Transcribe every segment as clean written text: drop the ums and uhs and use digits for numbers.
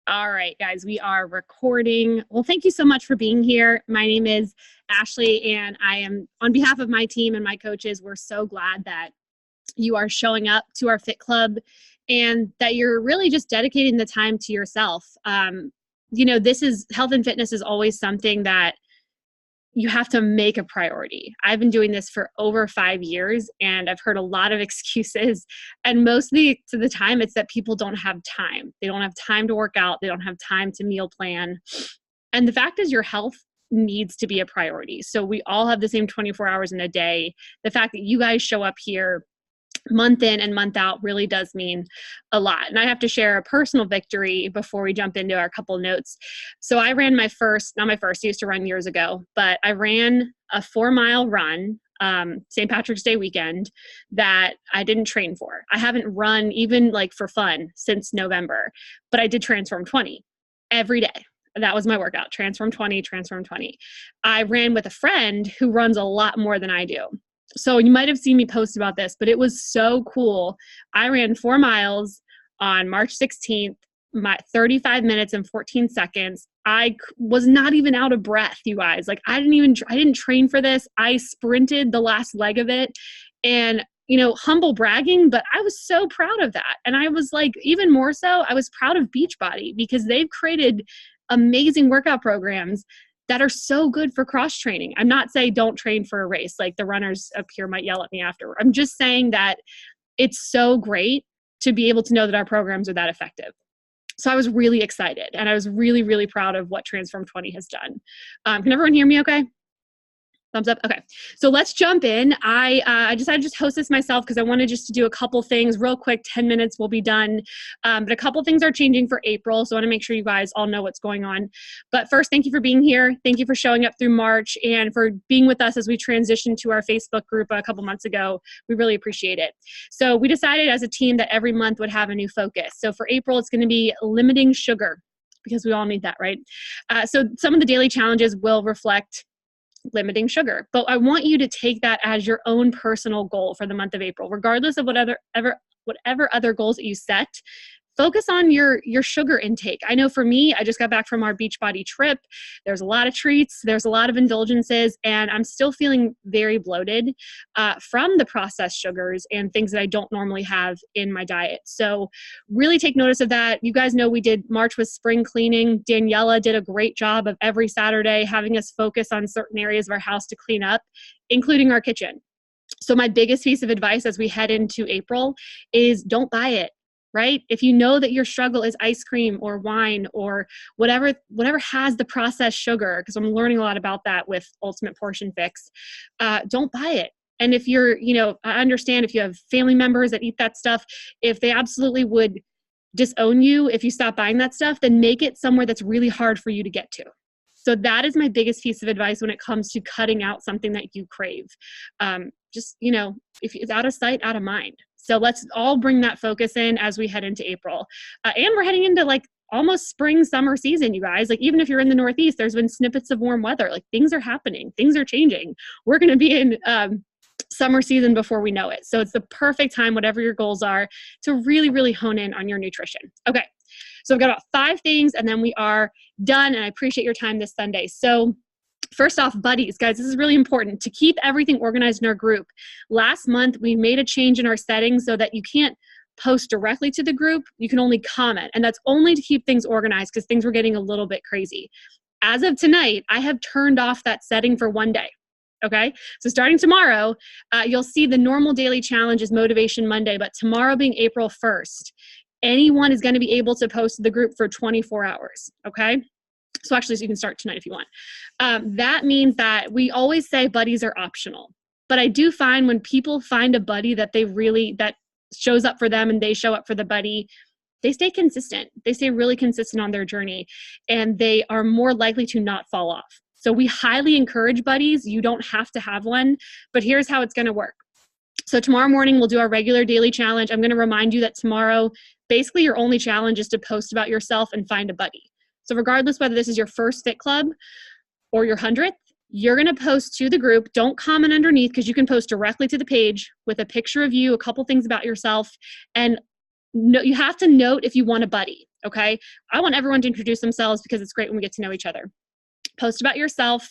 All right, guys, we are recording. Well, thank you so much for being here. My name is Ashley, and I am on behalf of my team and my coaches. We're so glad that you are showing up to our Fit Club and that you're really just dedicating the time to yourself. This is health and fitness is always something that you have to make a priority. I've been doing this for over 5 years, and I've heard a lot of excuses. And mostly to the time, it's that people don't have time. They don't have time to work out. They don't have time to meal plan. And the fact is, your health needs to be a priority. So we all have the same 24 hours in a day. The fact that you guys show up here month in and month out really does mean a lot. And I have to share a personal victory before we jump into our couple notes. So I ran not my first, I used to run years ago, but I ran a 4-mile run, St. Patrick's Day weekend, that I didn't train for. I haven't run even like for fun since November, but I did Transform 20 every day. That was my workout, Transform 20, Transform 20. I ran with a friend who runs a lot more than I do. So you might have seen me post about this, but it was so cool. I ran 4 miles on March 16th, my 35 minutes and 14 seconds. I was not even out of breath, you guys. Like I didn't train for this. I sprinted the last leg of it, and humble bragging, but I was so proud of that. And I was like, even more so, I was proud of Beachbody because they've created amazing workout programs that are so good for cross training. I'm not saying don't train for a race. Like the runners up here might yell at me afterward. I'm just saying that it's so great to be able to know that our programs are that effective. So I was really excited, and I was really, really proud of what Transform 20 has done. Can everyone hear me okay? Thumbs up. Okay. So let's jump in. I decided to just host this myself because I wanted just to do a couple things real quick. 10 minutes, we'll be done. But a couple things are changing for April. So I want to make sure you guys all know what's going on. But first, thank you for being here. Thank you for showing up through March and for being with us as we transitioned to our Facebook group a couple months ago. We really appreciate it. So we decided as a team that every month would have a new focus. So for April, it's going to be limiting sugar because we all need that, right? So some of the daily challenges will reflect limiting sugar. But I want you to take that as your own personal goal for the month of April, regardless of whatever other goals that you set. Focus on your sugar intake. I know for me, I just got back from our Beachbody trip. There's a lot of treats, there's a lot of indulgences, and I'm still feeling very bloated from the processed sugars and things that I don't normally have in my diet. So really take notice of that. You guys know March was spring cleaning. Daniela did a great job of every Saturday having us focus on certain areas of our house to clean up, including our kitchen. So my biggest piece of advice as we head into April is don't buy it. Right? If you know that your struggle is ice cream or wine or whatever has the processed sugar, because I'm learning a lot about that with Ultimate Portion Fix, don't buy it. And if you're, I understand if you have family members that eat that stuff, if they absolutely would disown you if you stop buying that stuff, then make it somewhere that's really hard for you to get to. So that is my biggest piece of advice when it comes to cutting out something that you crave. If it's out of sight, out of mind. So let's all bring that focus in as we head into April. And we're heading into like almost spring, summer season, you guys. Like even if you're in the Northeast, there's been snippets of warm weather. Like things are happening. Things are changing. We're going to be in summer season before we know it. So it's the perfect time, whatever your goals are, to really, really hone in on your nutrition. Okay. So I've got about 5 things and then we are done. And I appreciate your time this Sunday. So first off, buddies, guys, this is really important to keep everything organized in our group. Last month, we made a change in our settings so that you can't post directly to the group. You can only comment. And that's only to keep things organized because things were getting a little bit crazy. As of tonight, I have turned off that setting for 1 day. Okay. So starting tomorrow, you'll see the normal daily challenge is Motivation Monday, but tomorrow being April 1st, anyone is going to be able to post to the group for 24 hours. Okay. So actually, you can start tonight if you want. That means that we always say buddies are optional. But I do find when people find a buddy that that shows up for them and they show up for the buddy, they stay consistent. They stay really consistent on their journey and they are more likely to not fall off. So we highly encourage buddies. You don't have to have one, but here's how it's going to work. So tomorrow morning, we'll do our regular daily challenge. I'm going to remind you that tomorrow, basically your only challenge is to post about yourself and find a buddy. So regardless whether this is your first Fit Club or your 100th, you're going to post to the group. Don't comment underneath because you can post directly to the page with a picture of you, a couple things about yourself. And you have to note if you want a buddy. Okay. I want everyone to introduce themselves because it's great when we get to know each other. Post about yourself.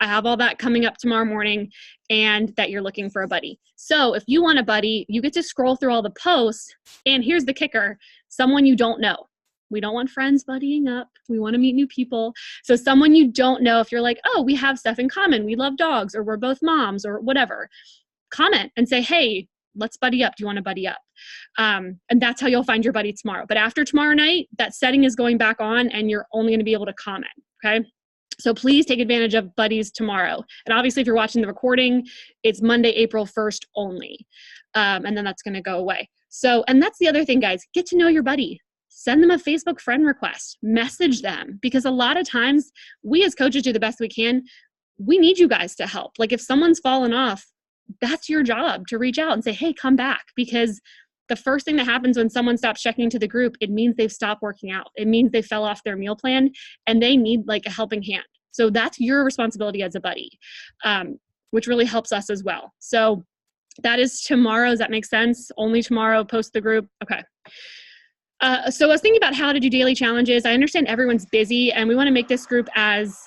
I have all that coming up tomorrow morning, and that you're looking for a buddy. So if you want a buddy, you get to scroll through all the posts, and here's the kicker, someone you don't know. We don't want friends buddying up. We want to meet new people. So someone you don't know, if you're like, oh, we have stuff in common. We love dogs, or we're both moms, or whatever, comment and say, hey, let's buddy up. Do you want to buddy up? And that's how you'll find your buddy tomorrow. But after tomorrow night, that setting is going back on, and you're only going to be able to comment. Okay. So please take advantage of buddies tomorrow. And obviously, if you're watching the recording, it's Monday, April 1st only. And then that's going to go away. So, and that's the other thing, guys, get to know your buddy. Send them a Facebook friend request, message them, because a lot of times we as coaches do the best we can. We need you guys to help. Like if someone's fallen off, that's your job to reach out and say, hey, come back, because the first thing that happens when someone stops checking into the group, it means they've stopped working out. It means they fell off their meal plan and they need like a helping hand. So that's your responsibility as a buddy, which really helps us as well. So that is tomorrow. Does that make sense? Only tomorrow, post the group. Okay. So I was thinking about how to do daily challenges. I understand everyone's busy and we want to make this group as,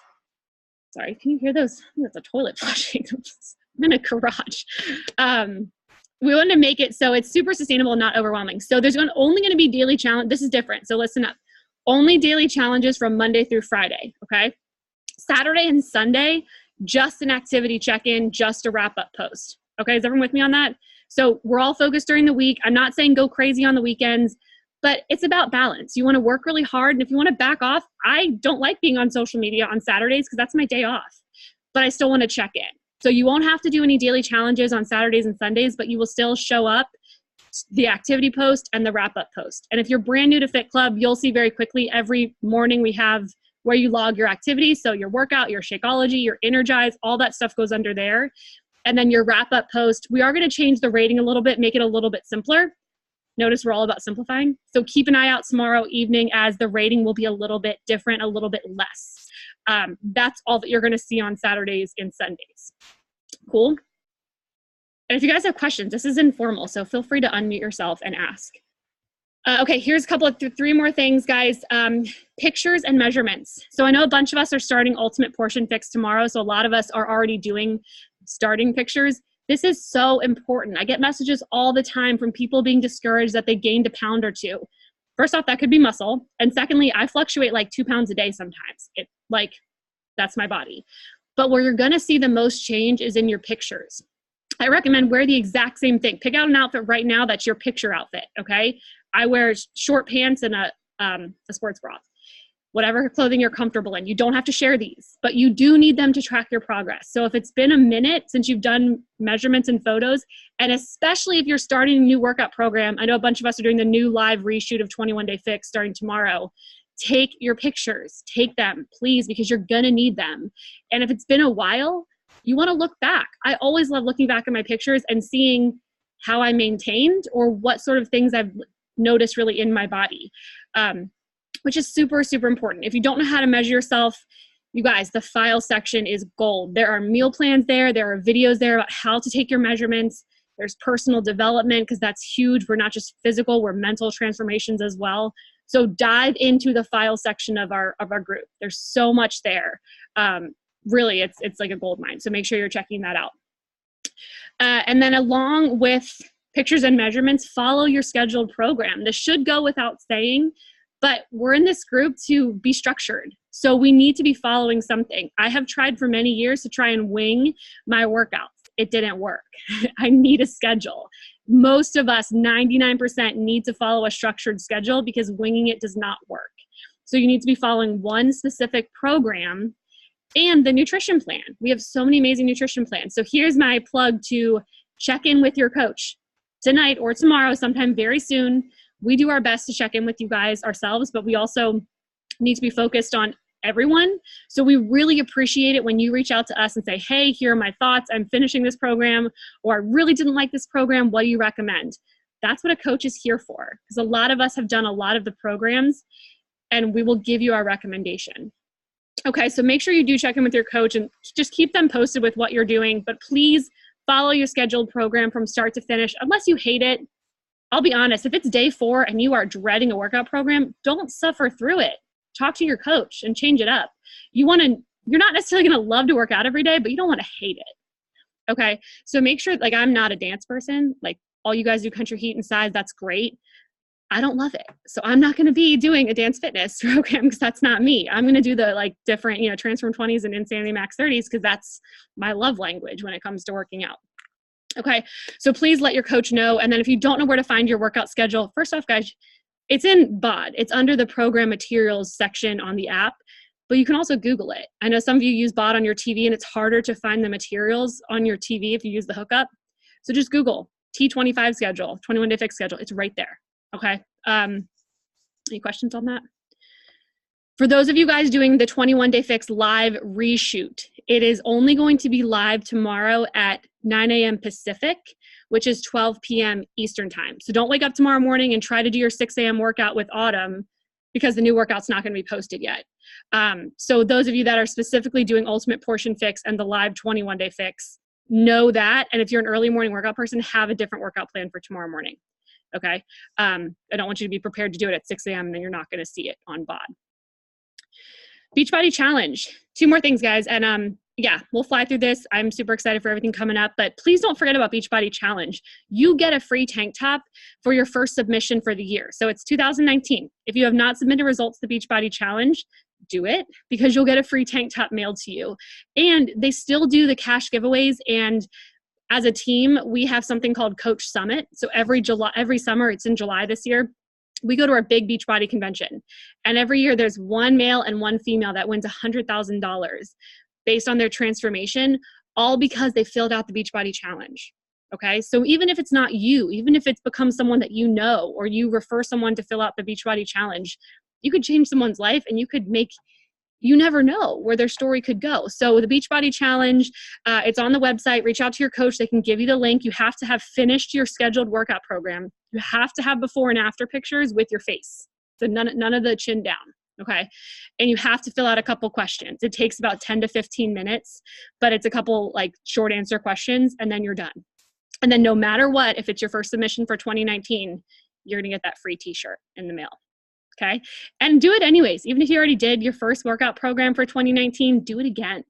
sorry, can you hear those? That's a toilet flushing. I'm in a garage. We want to make it so it's super sustainable and not overwhelming. So there's only going to be daily challenge. This is different. So listen up. Only daily challenges from Monday through Friday. Okay. Saturday and Sunday, just an activity check-in, just a wrap-up post. Okay. Is everyone with me on that? So we're all focused during the week. I'm not saying go crazy on the weekends, but it's about balance. You want to work really hard. And if you want to back off, I don't like being on social media on Saturdays because that's my day off, but I still want to check in. So you won't have to do any daily challenges on Saturdays and Sundays, but you will still show up, the activity post and the wrap-up post. And if you're brand new to Fit Club, you'll see very quickly every morning we have where you log your activities. So your workout, your Shakeology, your Energize, all that stuff goes under there. And then your wrap-up post, we are going to change the rating a little bit, make it a little bit simpler. Notice we're all about simplifying. So keep an eye out tomorrow evening as the rating will be a little bit different, a little bit less. That's all that you're going to see on Saturdays and Sundays. Cool. And if you guys have questions, this is informal, so feel free to unmute yourself and ask. Okay, here's a couple of three more things, guys. Pictures and measurements. So I know a bunch of us are starting Ultimate Portion Fix tomorrow, so a lot of us are already doing starting pictures. This is so important. I get messages all the time from people being discouraged that they gained a pound or two. First off, that could be muscle. And secondly, I fluctuate like 2 pounds a day sometimes. That's my body. But where you're gonna see the most change is in your pictures. I recommend wear the exact same thing. Pick out an outfit right now that's your picture outfit, okay? I wear short pants and a sports bra. Whatever clothing you're comfortable in. You don't have to share these, but you do need them to track your progress. So if it's been a minute since you've done measurements and photos, and especially if you're starting a new workout program, I know a bunch of us are doing the new live reshoot of 21 Day Fix starting tomorrow. Take your pictures, take them, please, because you're gonna need them. And if it's been a while, you wanna look back. I always love looking back at my pictures and seeing how I maintained or what sort of things I've noticed really in my body, which is super, super important. If you don't know how to measure yourself, you guys, the file section is gold. There are meal plans there. There are videos there about how to take your measurements. There's personal development because that's huge. We're not just physical, we're mental transformations as well. So dive into the file section of our group. There's so much there. Really, it's like a gold mine. So make sure you're checking that out. And then along with pictures and measurements, follow your scheduled program. This should go without saying, but we're in this group to be structured. So we need to be following something. I have tried for many years to try and wing my workouts. It didn't work. I need a schedule. Most of us, 99%, need to follow a structured schedule because winging it does not work. So you need to be following one specific program and the nutrition plan. We have so many amazing nutrition plans. So here's my plug to check in with your coach tonight or tomorrow, sometime very soon. We do our best to check in with you guys ourselves, but we also need to be focused on everyone. So we really appreciate it when you reach out to us and say, hey, here are my thoughts. I'm finishing this program, or I really didn't like this program. What do you recommend? That's what a coach is here for, because a lot of us have done a lot of the programs and we will give you our recommendation. Okay, so make sure you do check in with your coach and just keep them posted with what you're doing, but please follow your scheduled program from start to finish. Unless you hate it, I'll be honest, if it's day 4 and you are dreading a workout program, don't suffer through it. Talk to your coach and change it up. You're not necessarily going to love to work out every day, but you don't want to hate it. Okay. So make sure, like, I'm not a dance person. Like, all you guys do country heat and size, that's great. I don't love it. So I'm not going to be doing a dance fitness program because that's not me. I'm going to do the like different, Transform 20s and Insanity Max 30s because that's my love language when it comes to working out. Okay. So please let your coach know. And then if you don't know where to find your workout schedule, first off, guys, it's in BOD. It's under the program materials section on the app, but you can also Google it. I know some of you use BOD on your TV and it's harder to find the materials on your TV if you use the hookup. So just Google T25 schedule, 21-day fix schedule. It's right there. Okay. Any questions on that? For those of you guys doing the 21-day fix live reshoot, it is only going to be live tomorrow at 9 a.m. Pacific, which is 12 p.m. Eastern time. So don't wake up tomorrow morning and try to do your 6 a.m. workout with Autumn because the new workout's not going to be posted yet. So those of you that are specifically doing Ultimate Portion Fix and the live 21-day fix, know that. And if you're an early morning workout person, have a different workout plan for tomorrow morning. Okay. I don't want you to be prepared to do it at 6 a.m. and then you're not going to see it on BOD. Beachbody Challenge. 2 more things, guys. And yeah, we'll fly through this. I'm super excited for everything coming up, but please don't forget about Beachbody Challenge. You get a free tank top for your first submission for the year. So it's 2019. If you have not submitted results to Beachbody Challenge, do it because you'll get a free tank top mailed to you. And they still do the cash giveaways. And as a team, we have something called Coach Summit. So every summer, it's in July this year, we go to our big Beachbody convention. And every year there's one male and one female that wins $100,000 based on their transformation, all because they filled out the Beachbody Challenge. Okay. So even if it's not you, even if it's become someone that you know, or you refer someone to fill out the Beachbody Challenge, you could change someone's life and you never know where their story could go. So the Beachbody Challenge, it's on the website. Reach out to your coach. They can give you the link. You have to have finished your scheduled workout program. You have to have before and after pictures with your face. So none of the chin down. Okay. And you have to fill out a couple questions. It takes about 10 to 15 minutes, but it's a couple like short answer questions and then you're done. And then no matter what, if it's your first submission for 2019, you're going to get that free t-shirt in the mail. Okay. And do it anyways. Even if you already did your first workout program for 2019, do it again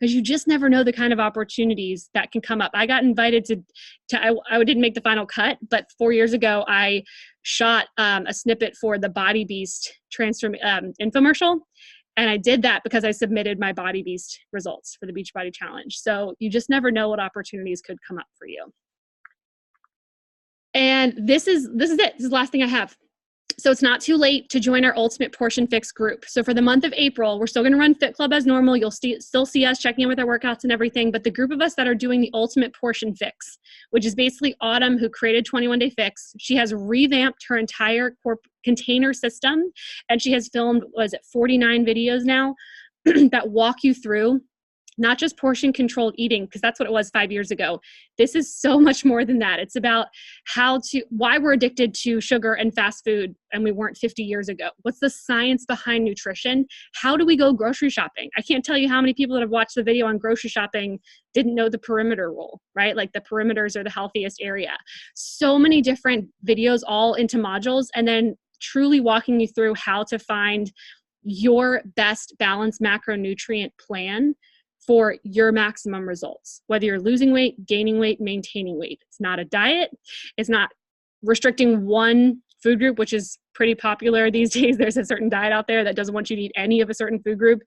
because you just never know the kind of opportunities that can come up. I got invited I didn't make the final cut, but 4 years ago, I shot a snippet for the Body Beast infomercial. And I did that because I submitted my Body Beast results for the Beachbody Challenge. So you just never know what opportunities could come up for you. And this is it. This is the last thing I have. So it's not too late to join our Ultimate Portion Fix group. So for the month of April, we're still going to run Fit Club as normal. You'll still see us checking in with our workouts and everything. But the group of us that are doing the Ultimate Portion Fix, which is basically Autumn, who created 21-Day Fix, she has revamped her entire container system. And she has filmed, 49 videos now that walk you through not just portion controlled eating, because that's what it was 5 years ago. This is so much more than that. It's about why we're addicted to sugar and fast food and we weren't 50 years ago. What's the science behind nutrition? How do we go grocery shopping? I can't tell you how many people that have watched the video on grocery shopping didn't know the perimeter rule, right? Like the perimeters are the healthiest area. So many different videos all into modules and then truly walking you through how to find your best balanced macronutrient plan for your maximum results, whether you're losing weight, gaining weight, maintaining weight. It's not a diet. It's not restricting one food group, which is pretty popular these days. There's a certain diet out there that doesn't want you to eat any of a certain food group.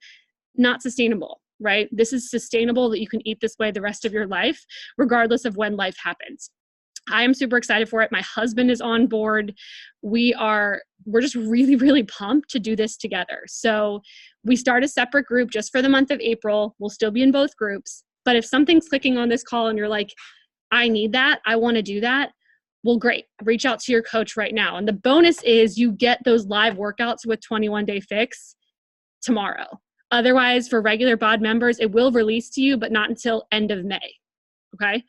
Not sustainable, right? This is sustainable that you can eat this way the rest of your life, regardless of when life happens. I am super excited for it. My husband is on board. We're just really, really pumped to do this together. So we start a separate group just for the month of April. We'll still be in both groups. But if something's clicking on this call and you're like, I need that, I want to do that, well, great. Reach out to your coach right now. And the bonus is you get those live workouts with 21-Day Fix tomorrow. Otherwise, for regular BOD members, it will release to you, but not until end of May. Okay.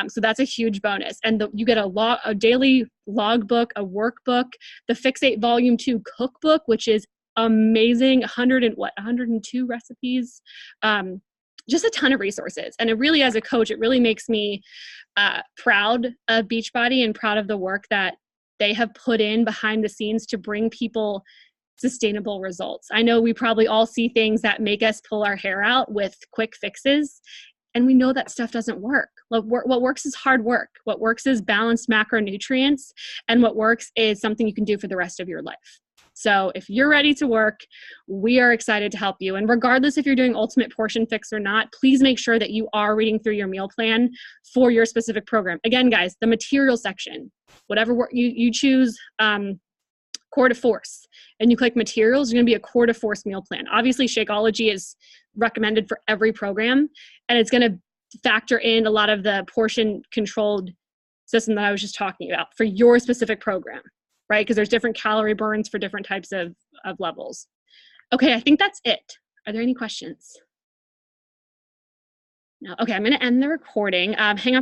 So that's a huge bonus. And you get a daily logbook, a workbook, the Fixate Volume 2 cookbook, which is amazing. 102 recipes, just a ton of resources. And it really, as a coach, it really makes me proud of Beachbody and proud of the work that they have put in behind the scenes to bring people sustainable results. I know we probably all see things that make us pull our hair out with quick fixes, and we know that stuff doesn't work. What works is hard work. What works is balanced macronutrients, and what works is something you can do for the rest of your life. So if you're ready to work, we are excited to help you. And regardless if you're doing Ultimate Portion Fix or not, please make sure that you are reading through your meal plan for your specific program. Again, guys, the material section, whatever you choose, Core de Force, and you click materials, you're going to be a Core de Force meal plan. Obviously, Shakeology is recommended for every program, and it's going to factor in a lot of the portion controlled system that I was just talking about for your specific program, right? Because there's different calorie burns for different types of levels. Okay, I think that's it. Are there any questions? No. Okay, I'm going to end the recording. Hang on